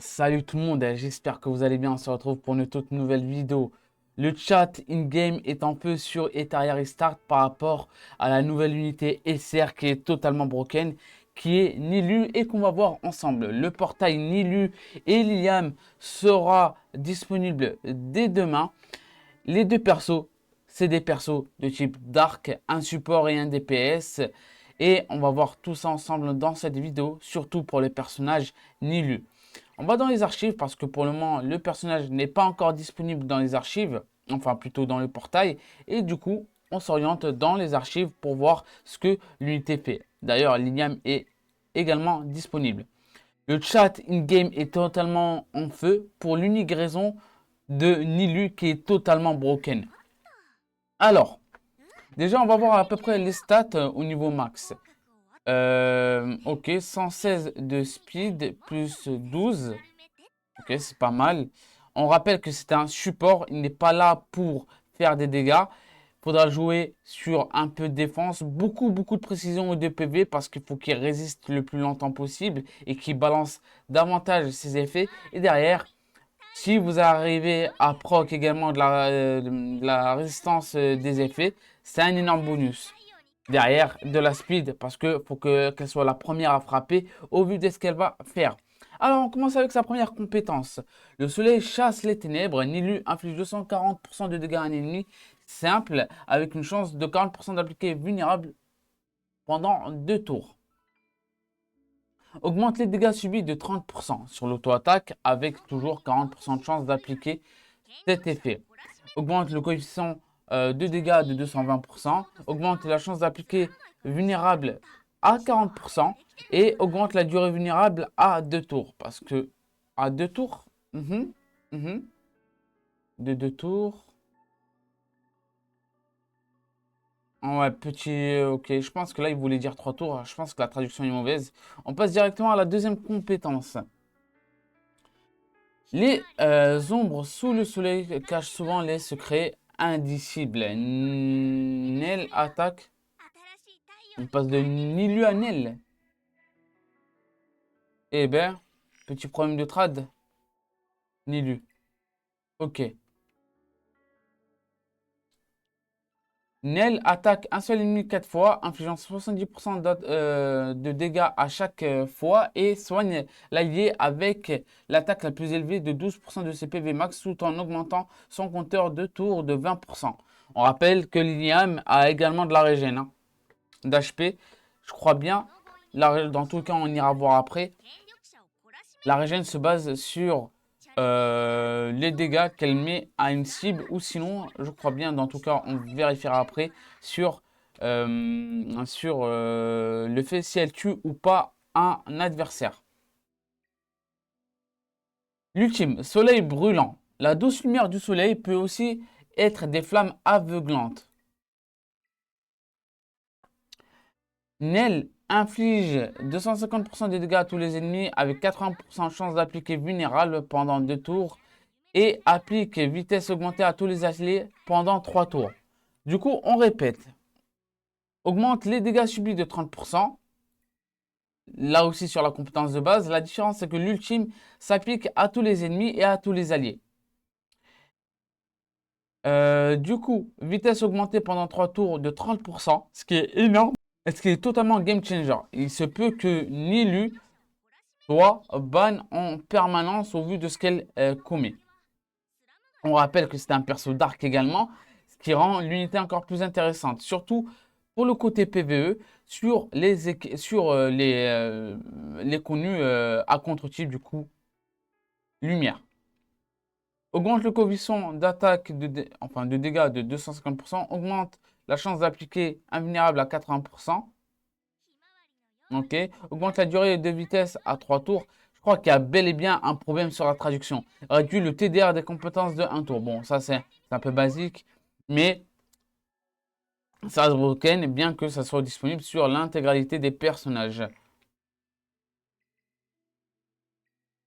Salut tout le monde, j'espère que vous allez bien. On se retrouve pour une toute nouvelle vidéo. Le chat in-game est un peu sur Ethereum Restart par rapport à la nouvelle unité SR qui est totalement broken, qui est Nilu et qu'on va voir ensemble. Le portail Nilu et Liliam sera disponible dès demain. Les deux persos, c'est des persos de type Dark, un support et un DPS. Et on va voir tout ça ensemble dans cette vidéo, surtout pour les personnages Nilu. On va dans les archives parce que pour le moment, le personnage n'est pas encore disponible dans les archives, enfin plutôt dans le portail. Et du coup, on s'oriente dans les archives pour voir ce que l'unité fait. D'ailleurs, l'Iliam est également disponible. Le chat in-game est totalement en feu pour l'unique raison de Nilu qui est totalement broken. Alors, déjà, on va voir à peu près les stats au niveau max. Ok, 116 de speed plus 12. Ok, c'est pas mal. On rappelle que c'est un support, il n'est pas là pour faire des dégâts. Il faudra jouer sur un peu de défense, beaucoup de précision et de PV parce qu'il faut qu'il résiste le plus longtemps possible et qu'il balance davantage ses effets. Et derrière, si vous arrivez à proc également de la résistance des effets, c'est un énorme bonus. Derrière, de la speed, parce que faut qu'elle soit la première à frapper au vu de ce qu'elle va faire. Alors, on commence avec sa première compétence. Le soleil chasse les ténèbres. Nilu inflige 240% de dégâts à un ennemi simple, avec une chance de 40% d'appliquer vulnérable pendant 2 tours. Augmente les dégâts subis de 30% sur l'auto-attaque, avec toujours 40% de chance d'appliquer cet effet. Augmente le coefficient de dégâts de 220%. Augmente la chance d'appliquer vulnérable à 40%. Et augmente la durée vulnérable à 2 tours. Parce que à 2 tours, de 2 tours. Ouais, petit. Ok, je pense que là, il voulait dire 3 tours. Je pense que la traduction est mauvaise. On passe directement à la deuxième compétence. Les ombres sous le soleil cachent souvent les secrets indicibles. Nel attaque. On passe de Nilu à Nel. Eh ben, petit problème de trad. Nilu. Ok. Nel attaque un seul ennemi 4 fois, infligeant 70% de dégâts à chaque fois et soigne l'allié avec l'attaque la plus élevée de 12% de ses PV max tout en augmentant son compteur de tour de 20%. On rappelle que Liliam a également de la régène d'HP. Je crois bien. Dans tout cas, on ira voir après. La régène se base sur les dégâts qu'elle met à une cible ou sinon, je crois bien, dans tout cas, on vérifiera après sur le fait si elle tue ou pas un adversaire. L'ultime, soleil brûlant. La douce lumière du soleil peut aussi être des flammes aveuglantes. Nell inflige 250% de dégâts à tous les ennemis avec 80% de chance d'appliquer vulnérable pendant 2 tours et applique vitesse augmentée à tous les alliés pendant 3 tours. Du coup, on répète. Augmente les dégâts subis de 30%. Là aussi sur la compétence de base. La différence, c'est que l'ultime s'applique à tous les ennemis et à tous les alliés. Du coup, vitesse augmentée pendant 3 tours de 30%, ce qui est énorme, et ce qui est totalement game changer. Il se peut que Nilu soit ban en permanence au vu de ce qu'elle commet. On rappelle que c'est un perso dark également, ce qui rend l'unité encore plus intéressante, surtout pour le côté PvE sur les connus à contre-type du coup lumière. Augmente le coefficient d'attaque de dégâts de 250%, augmente la chance d'appliquer invulnérable à 80%. Ok, augmente la durée de vitesse à 3 tours. Je crois qu'il y a bel et bien un problème sur la traduction. Réduit le TDR des compétences de 1 tour. Bon, ça c'est un peu basique, mais ça reste broken, bien que ça soit disponible sur l'intégralité des personnages.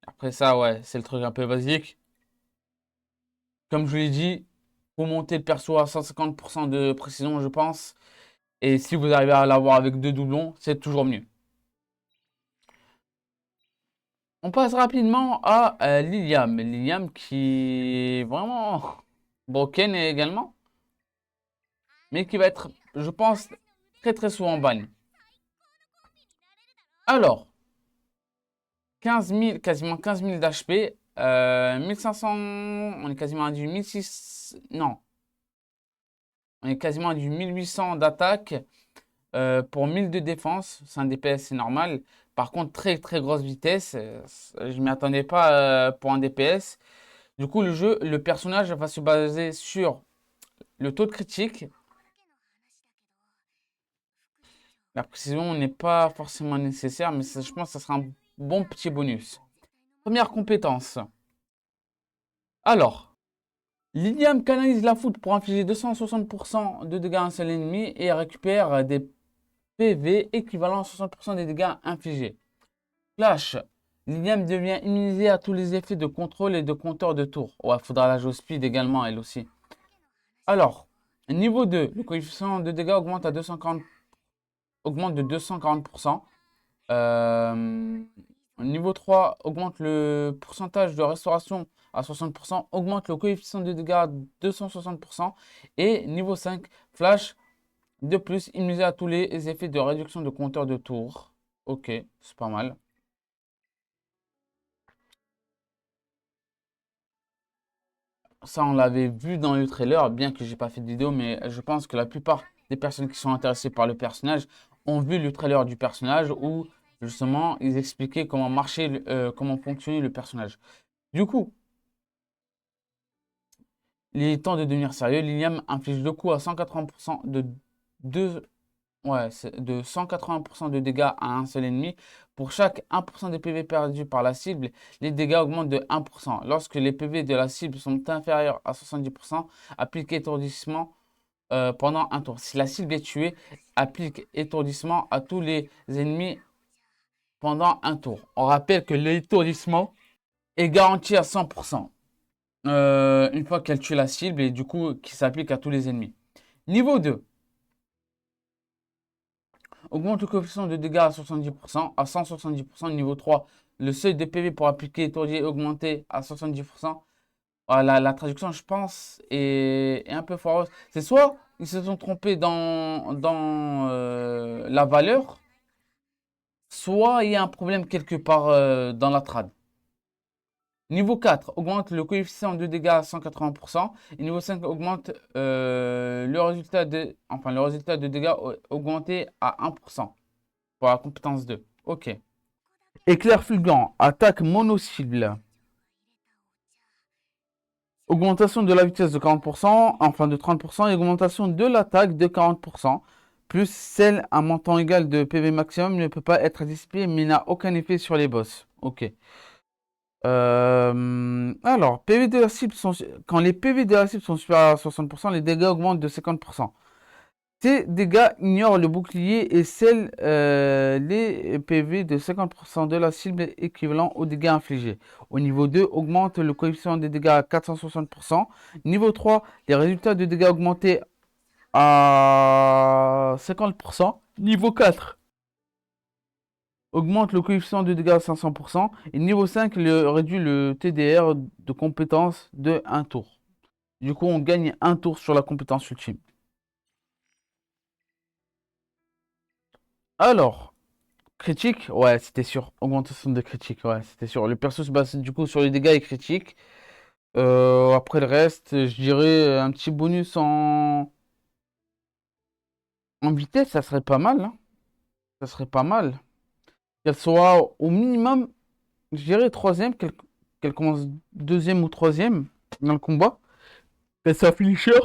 Après ça, ouais, c'est le truc un peu basique. Comme je vous l'ai dit, pour monter le perso à 150% de précision, je pense. Et si vous arrivez à l'avoir avec 2 doublons, c'est toujours mieux. On passe rapidement à Liliam. Liliam qui est vraiment broken également, mais qui va être, je pense, très très souvent ban. Alors, 15 000, quasiment 15 000 d'HP, 1500, on est quasiment à du 1600, non, on est quasiment à du 1800 d'attaque pour 1000 de défense, c'est un DPS, c'est normal. Par contre, très très grosse vitesse, je m'y attendais pas pour un DPS. Du coup, le personnage va se baser sur le taux de critique. La précision n'est pas forcément nécessaire, mais je pense que ça sera un bon petit bonus. Première compétence. Alors, Liliam canalise la foudre pour infliger 260% de dégâts à un seul ennemi et récupère des PV équivalent à 60% des dégâts infligés. Flash. Liliam devient immunisée à tous les effets de contrôle et de compteur de tour. Ouais, faudra la jouer speed également, elle aussi. Alors, niveau 2, le coefficient de dégâts augmente à 240, augmente de 240%. Niveau 3, augmente le pourcentage de restauration à 60%, augmente le coefficient de dégâts à 260%. Et niveau 5, flash, de plus, immunisé à tous les effets de réduction de compteur de tour. Ok, c'est pas mal. Ça, on l'avait vu dans le trailer, bien que j'ai pas fait de vidéo, mais je pense que la plupart des personnes qui sont intéressées par le personnage ont vu le trailer du personnage où justement ils expliquaient comment marchait, comment fonctionnait le personnage. Du coup, il est temps de devenir sérieux. Liliam inflige deux coups à 180% de 180% de dégâts à un seul ennemi. Pour chaque 1% de PV perdu par la cible, les dégâts augmentent de 1%. Lorsque les PV de la cible sont inférieurs à 70%, applique étourdissement pendant un tour. Si la cible est tuée, applique étourdissement à tous les ennemis pendant un tour. On rappelle que l'étourdissement est garanti à 100%. Une fois qu'elle tue la cible et du coup qui s'applique à tous les ennemis. Niveau 2. Augmente le coefficient de dégâts à 70%, à 170%. Niveau 3. Le seuil de PV pour appliquer étourdi est augmenté à 70%. Voilà, la traduction, je pense, est un peu foireuse. C'est soit ils se sont trompés dans la valeur, soit il y a un problème quelque part dans la trad. Niveau 4, augmente le coefficient de dégâts à 180%. Et niveau 5, augmente le résultat de dégâts augmenté à 1% pour la compétence 2. Ok. Éclair fulgurant, attaque mono-cible. Augmentation de la vitesse de 40%, enfin de 30%, et augmentation de l'attaque de 40%. Plus celle à montant égal de PV maximum ne peut pas être dissipée mais n'a aucun effet sur les boss. Ok. Alors, PV de la cible quand les PV de la cible sont supérieurs à 60%, les dégâts augmentent de 50%. Ces dégâts ignorent le bouclier et scellent les PV de 50% de la cible équivalent aux dégâts infligés. Au niveau 2, augmente le coefficient des dégâts à 460%. Niveau 3, les résultats de dégâts augmentés à 50%. Niveau 4, augmente le coefficient de dégâts à 500%. Et niveau 5, réduit le TDR de compétence de 1 tour. Du coup, on gagne un tour sur la compétence ultime. Alors, critique, ouais, c'était sûr. Augmentation de critique, ouais, c'était sûr. Le perso se base du coup sur les dégâts et critiques. Après le reste, je dirais un petit bonus en vitesse, ça serait pas mal, hein. Ça serait pas mal. Qu'elle soit au minimum, je dirais troisième, qu'elle commence deuxième ou troisième dans le combat. Qu'elle soit finisher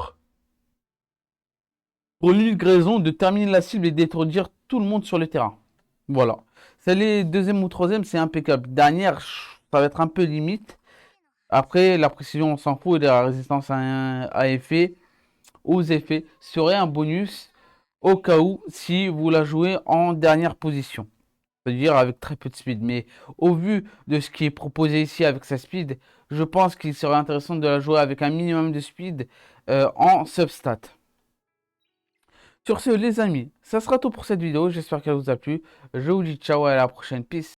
pour l'unique raison de terminer la cible et d'étourdir tout le monde sur le terrain. Voilà. Celle est deuxième ou troisième, c'est impeccable. Dernière, ça va être un peu limite. Après, la précision, on s'en fout, et la résistance à effet, aux effets, serait un bonus au cas où si vous la jouez en dernière position. C'est-à-dire avec très peu de speed. Mais au vu de ce qui est proposé ici avec sa speed, je pense qu'il serait intéressant de la jouer avec un minimum de speed en substat. Sur ce, les amis, ça sera tout pour cette vidéo. J'espère qu'elle vous a plu. Je vous dis ciao et à la prochaine. Peace.